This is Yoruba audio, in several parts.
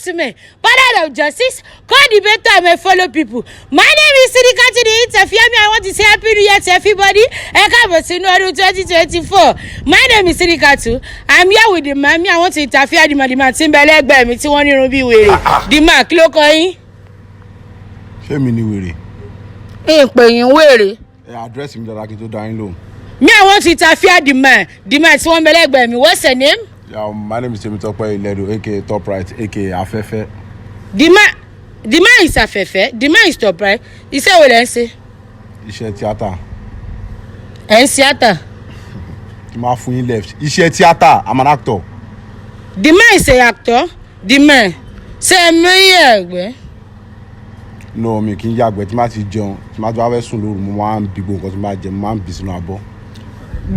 gentlemen, father of justice, co-debater, and my fellow people. My name is Sidi to the interview. I want to say happy new year to everybody. And 2024. My name is Sidi. I'm here with the man. I want to interview the man. The man Timberlake by me. The man, Clocoin. Ṣé mi ni wèrè? Wèrè. Address him that I can do down low. Me, I want to interview the man. The man Timberlake by me. What's her name? Yeah, my name is Topright, aka Topright, aka Afefe. The man is Afefe. The man is Topright. He said what I say. Iṣẹ́ theatre. Theatre. My phone left. Iṣẹ́ theatre. I'm an actor. The man is an actor. The man. Say me yagbe. No, mi kì í yàgbẹ́ tí ma ti jẹun. Tí ma tó wá fẹ́ sùn lóru, mo máa ń bí gbogbo nǹkan tí ma jẹ, mo máa ń bí sínú abọ́.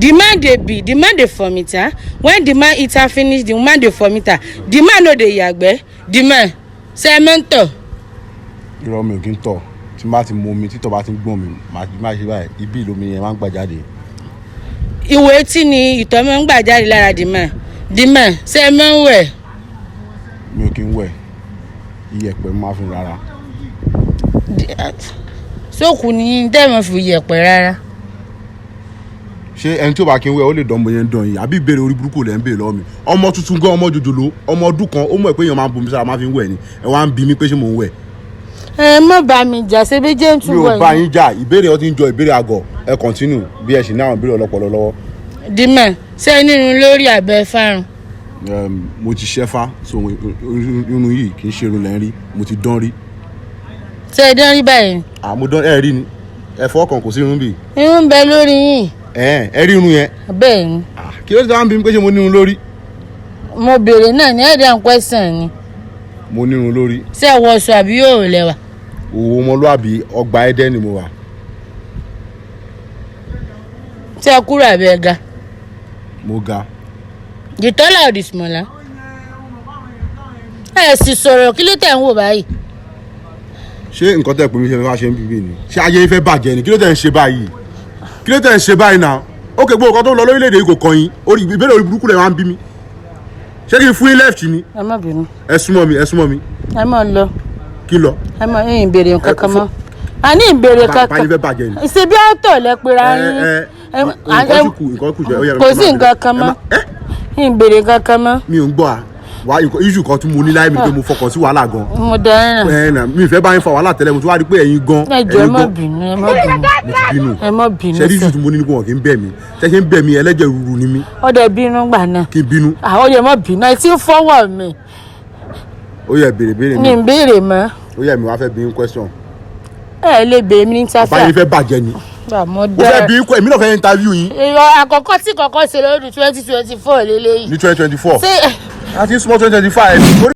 The man dey vomiter. When the man eat and finish, the man dey vomiter. The man no dey yagbe. The man say mentor. Irọ́ mi ò kí ń tọ̀. Tí ma ti mu omi, títọ́ bá ti ń gbọ̀n mi, màá ṣe báyìí. Ibi ìlómi yẹn máa ń gbà jáde. Ìwé tí ni ìtọ̀ máa ń gbà jáde lára the man. The man say man wẹ̀. Mi ò kí ń wẹ̀. Iyẹ̀pẹ̀ máa fi rárá. Sókù ni dẹ́mọ̀ fi iyẹ̀pẹ̀ rárá. Ṣé ẹni tí ó bá kí ń wẹ̀ ó lè dánmọ yẹn dán yìí àbí ìbéèrè orí burúkú lẹ́ ń béèrè lọ́wọ́ mi. Ọmọ tuntun gan ọmọ jòjòló ọmọ ọdún kan ó mọ̀ pé èèyàn máa ń bomi sára máa fi ń wẹ̀ ni ẹ wá ń bi mí pé ṣé mò ń wẹ̀. Ẹ má bá mi jà ṣe bí jẹ́ ń tún wẹ̀. Mi ò bá yín jà ìbéèrè ọtí ń jọ ìbéèrè àgọ̀ ẹ continue bí ẹ ṣì ní àwọn ìbéèrè ọlọ́pọlọ lọ́wọ́. Dìmọ̀ ṣé nínú lórí àbẹ fárun. Mo ti ṣẹ́fá so irun yìí kì í ṣe irun lẹ́ń rí mo ti dán rí. Ṣé ẹ dán rí báyìí? Mo dán ẹ rí ni ẹ̀fọ́ kan kò sí irun bì. Irun ń bẹ lórí yín. Ẹ rí irun yẹn. Bẹ́ẹ̀ ni. Kí ló dé wá ń bí mi pé ṣé mo ní irun lórí. Mo béèrè náà ní ẹ̀dá question ni. Mo ní irun lórí. Ṣé ẹ wọṣọ àbí yóò lẹ́wà? Òwò ọmọlúàbí ọgbà ẹdẹ ni mo wà. Ṣé ẹ kúrò àbí ẹ ga? Mo ga. The taller or the smaller? Ẹ sì sọ̀rọ̀ kí ló tẹ̀ ń wò báyìí? Ṣé nǹkan tẹ́ pè mí ṣe máa ṣe ń bíbí ni? Ṣé ayé yín fẹ́ bàjẹ́ ni? Kí ló tẹ̀ ń ṣe báyìí? Kí ló tẹ̀ ń ṣe báyìí náà? Ó kè gbọ́ nǹkan tó lọ lórílẹ̀‐èdè yìí kò kàn yín. Ìbéèrè orí burúkú lẹ̀ máa ń bí mi. Ṣé kí n fún yín left ni? Ẹ má bínú. Ẹ súnmọ́ mi, ẹ súnmọ́ mi. Ẹ má lọ. Kí lọ? Ẹ má yín ìbéèrè kankan mọ́. A ní ìbéèrè kankan. Báyìí fẹ́ bàjẹ́ ni. Ṣé bí ọ̀tọ̀ lẹ pera yín? Nǹkan kù jẹ́. Kò sí nǹkan kan mọ́. Ìbéèrè kankan mọ́. Mi ò ń gbọ́ wa iṣu kan tún mo ní láì mi pé mo fọkàn sí wàhálà gan. Mo dáná. Mi fẹ́ bá yín fa wàhálà tẹ́lẹ̀ mo tún wá rí pé ẹ̀yin gan. Ẹ jọ̀ọ́ ẹ má bínú, ẹ má bínú. Mo ti bínú. Ẹ má bínú. Ṣé iṣu tí mo ní ní kò wọ́n kì í bẹ̀ mí? Ṣé ṣe ń bẹ̀ mí ẹlẹ́jẹ̀ rúru ni mí? Ọ̀dẹ̀ bínú gbà náà. Kí n bínú. Àwọn yẹn má bínú ẹ tí ń fọwọ́ mi. Ó yẹ béèrè mi. Mi ń béèrè mọ́. Ó yẹ mi wá fẹ́ bí yín question. Ẹ lè béèrè mi ní sáfà. Báyìí fẹ́ bàjẹ́ ni. Mo fẹ́ bí èmi náà fẹ́ interview yín. Àkọ́kọ́ tí kọ́kọ́ ṣe lọ́dún 2024 lélẹ́yìí. Ní 2024. Ṣé àti small 2025.